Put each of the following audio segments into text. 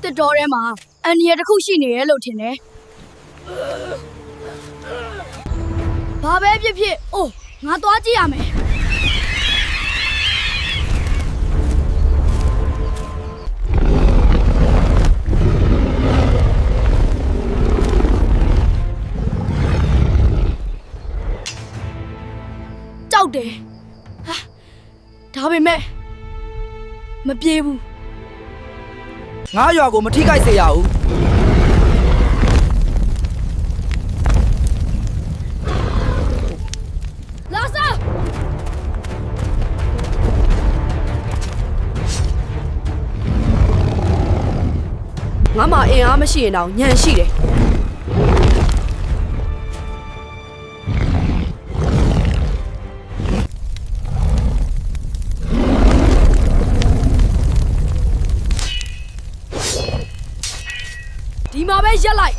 တစ်တော်ထဲမှာအန်ဒီရတစ်ခုရှိနေရဲ့လို့ထင်တယ်ဘာပဲဖြစ်ဖြစ်အိုးငါသွားကြည့်ရမယ်ကြောက်တယ်ဟာဒါပေမဲ့မပြေးဘူး ငါရွာကိုမထိခိုက်စေရဘူးလာစားငါမအင်အားမရှိရင်တော့ညံရှိတယ်ဒီမှာပဲရက်လိုက်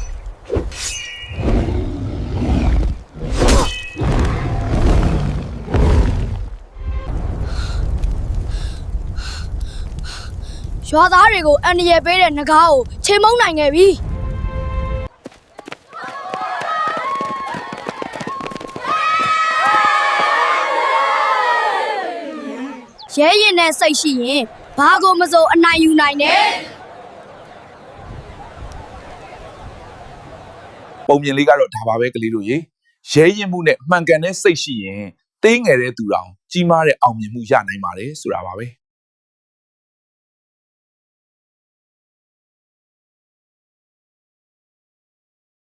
ရွာသားတွေကိုအန်ဒီရပေးတဲ့ငကားကိုချိန်မုံနိုင်ခဲ့ပြီရဲရင်နဲ့စိတ်ရှိရင်ဘာကိုမစိုးအနိုင်ယူနိုင်တယ်ပုံမြင်လေးကတော့ဒါပါပဲကလေးတို့ရေရဲရင်မှုနဲ့မှန်ကန်တဲ့စိတ်ရှိရင်သေးငယ်တဲ့သူတောင်ကြီးမားတဲ့အောင်မြင်မှုရနိုင်ပါတယ်ဆိုတာပါပဲ